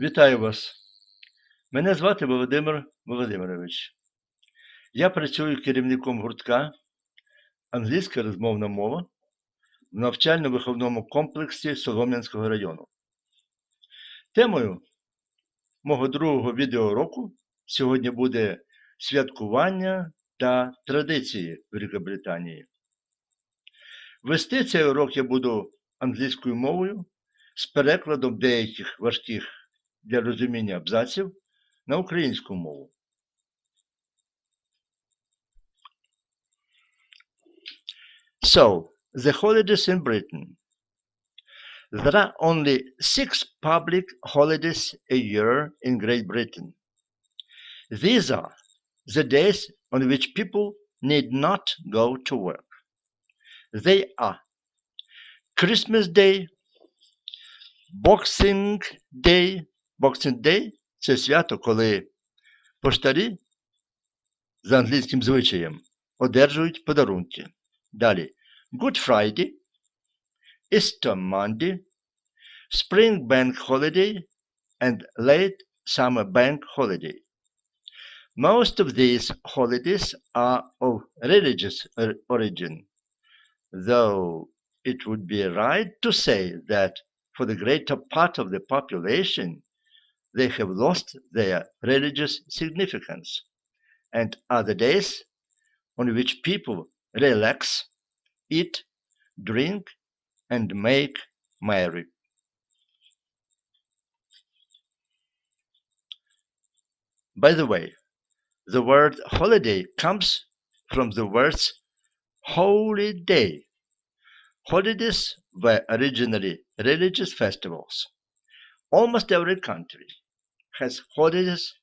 Вітаю вас! Мене звати Володимир Володимирович. Я працюю керівником гуртка «Англійська розмовна мова» в навчально-виховному комплексі Солом'янського району. Темою мого другого відеоуроку сьогодні буде святкування та традиції в Великобританії. Вести цей урок я буду англійською мовою з перекладом деяких важких для розуміння абзаців на українську мову. So, the holidays in Britain. There are only 6 public holidays a year in Great Britain. These are the days on which people need not go to work. They are Christmas Day, Boxing Day. Boxing Day – це свято, коли поштарі за англійським звичаєм одержують подарунки. Далі Good Friday, Easter Monday, Spring Bank Holiday and Late Summer Bank Holiday. Most of these holidays are of religious origin, though it would be right to say that for the greater part of the population, they have lost their religious significance and are the days on which people relax, eat, drink, and make merry. By the way, the word holiday comes from the words holy day. Holidays were originally religious festivals. Almost every country has holidays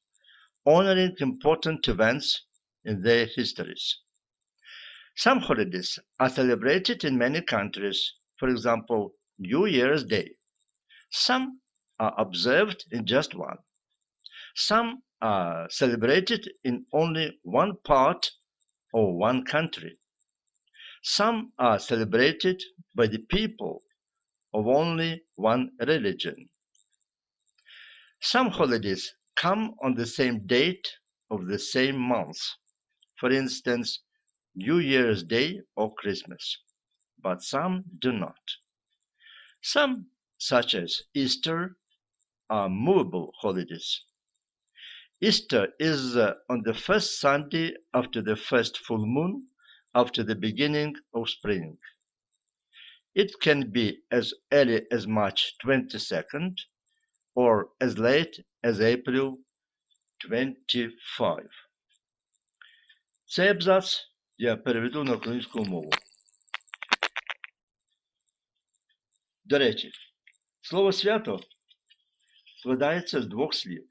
honoring important events in their histories. Some holidays are celebrated in many countries, for example, New Year's Day. Some are observed in just one. Some are celebrated in only one part or one country. Some are celebrated by the people of only one religion. Some holidays come on the same date of the same month, for instance, New Year's Day or Christmas, but some do not. Some, such as Easter, are movable holidays. Easter is on the first Sunday after the first full moon, after the beginning of spring. It can be as early as March 22nd or as late as April 25. Цей абзац я переведу на українську мову. До речі, слово свято складається з двох слів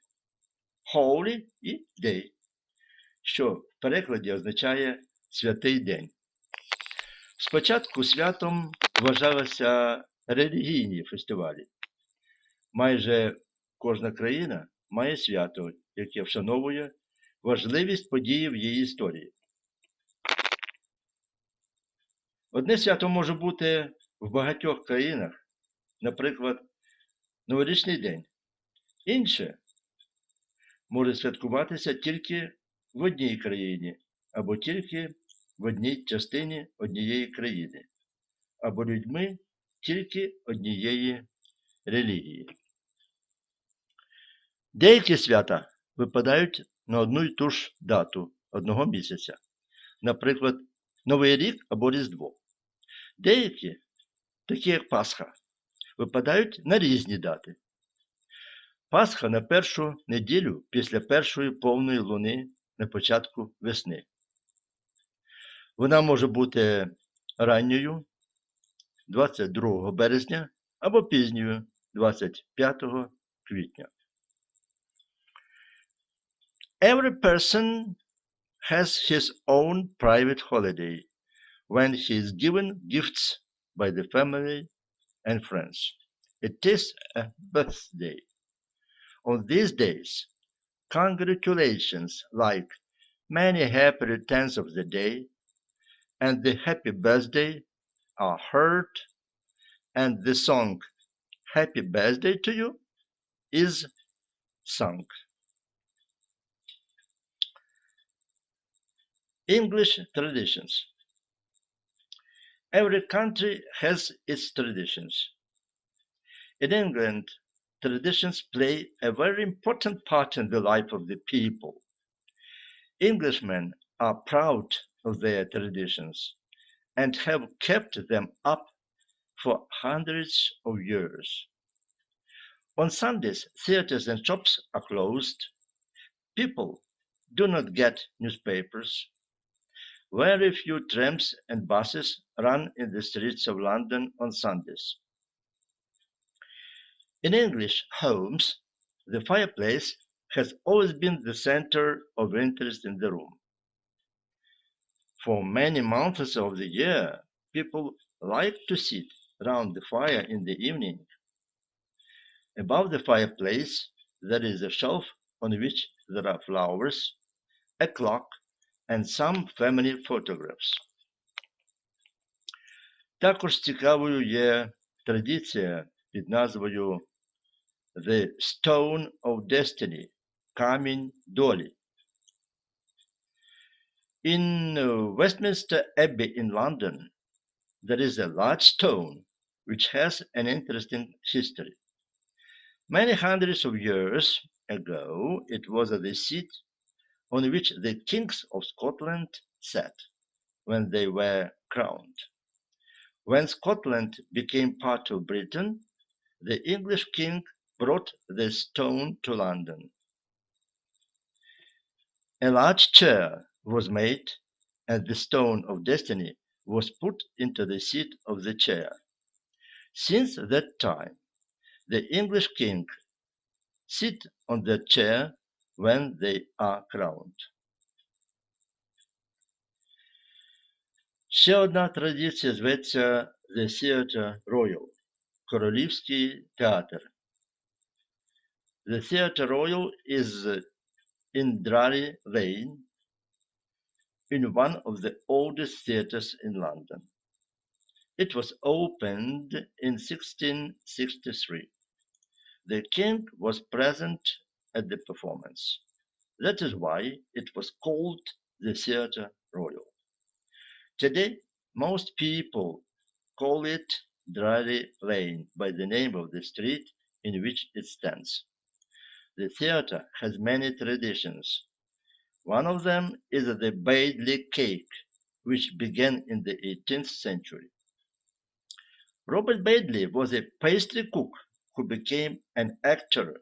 holy і day, що в перекладі означає святий день. Спочатку святом вважалися релігійні фестивалі. Майже кожна країна має свято, яке вшановує важливість події в її історії. Одне свято може бути в багатьох країнах, наприклад, Новорічний день. Інше може святкуватися тільки в одній країні, або тільки в одній частині однієї країни, або людьми тільки однієї релігії. Деякі свята випадають на одну й ту ж дату одного місяця, наприклад, Новий рік або Різдво. Деякі, такі як Пасха, випадають на різні дати. Пасха на першу неділю після першої повної луни на початку весни. Вона може бути ранньою 22 березня або пізньою 25 квітня. Every person has his own private holiday when he is given gifts by the family and friends. It is a birthday. On these days, congratulations like many happy returns of the day and the happy birthday are heard, and the song Happy Birthday to You is sung. English traditions. Every country has its traditions. In England, traditions play a very important part in the life of the people. Englishmen are proud of their traditions and have kept them up for hundreds of years. On Sundays, theaters and shops are closed. People do not get newspapers. Very few trams and buses run in the streets of London on Sundays. In English homes, the fireplace has always been the center of interest in the room. For many months of the year, people like to sit round the fire in the evening. Above the fireplace, there is a shelf on which there are flowers, a clock, and some family photographs. Також цікавою є традиція під назвою The Stone of Destiny – Камінь долі. In Westminster Abbey in London, there is a large stone which has an interesting history. Many hundreds of years ago, it was the seat on which the kings of Scotland sat when they were crowned. When Scotland became part of Britain, the English king brought the stone to London. A large chair was made, and the stone of destiny was put into the seat of the chair. Since that time, the English king sit on the chair when they are crowned. Ще одна традиція зветься The Theatre Royal – Королівський театр. The Theatre Royal is in Drury Lane, in one of the oldest theatres in London. It was opened in 1663. The king was present at the performance. That is why it was called the Theatre Royal. Today, most people call it Drury Lane by the name of the street in which it stands. The theatre has many traditions. One of them is the Bailey cake, which began in the 18th century. Robert Bailey was a pastry cook who became an actor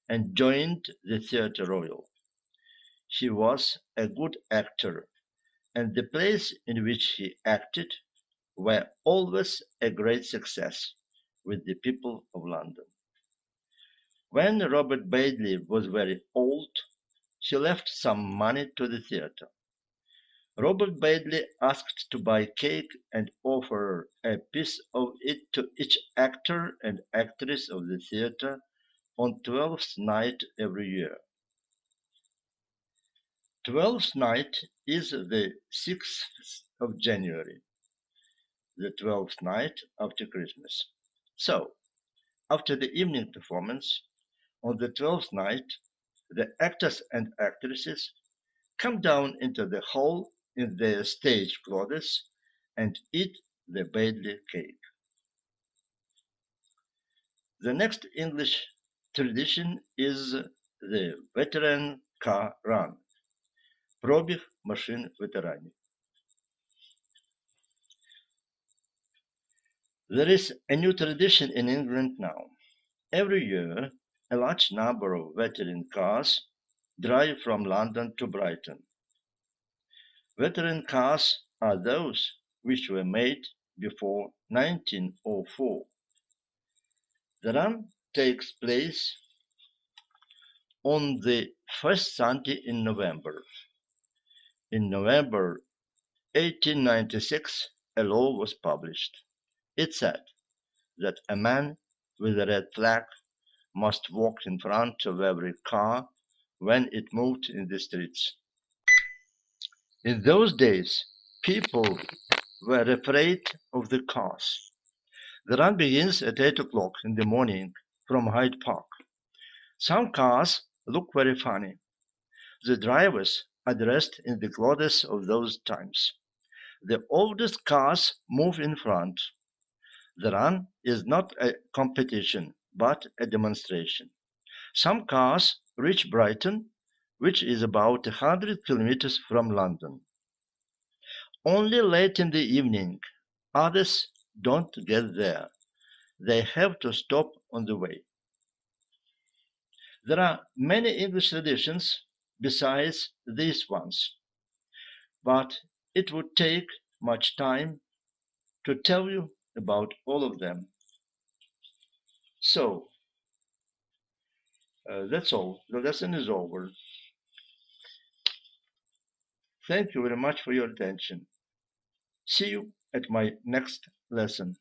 and joined the Theatre Royal. He was a good actor, and the plays in which he acted were always a great success with the people of London. When Robert Bailey was very old, he left some money to the theatre. Robert Bailey asked to buy cake and offer a piece of it to each actor and actress of the theatre on 12th night every year. 12th night is the 6th of January, the 12th night after Christmas. So, after the evening performance, on the 12th night, the actors and actresses come down into the hall in their stage clothes and eat the Bailey cake. The next English tradition is the veteran car run, пробіг машин ветеранів. There is a new tradition in England now. Every year, a large number of veteran cars drive from London to Brighton. Veteran cars are those which were made before 1904. The run takes place on the first Sunday in November. In November 1896, a law was published. It said that a man with a red flag must walk in front of every car when it moved in the streets. In those days, people were afraid of the cars. The run begins at 8 o'clock in the morning from Hyde Park. Some cars look very funny. The drivers are dressed in the clothes of those times. The oldest cars move in front. The run is not a competition, but a demonstration. Some cars reach Brighton, which is about 100 kilometers from London. Only late in the evening. Others don't get there. They have to stop on the way. There are many English traditions besides these ones, but it would take much time to tell you about all of them. So, that's all. The lesson is over. Thank you very much for your attention. See you at my next lesson.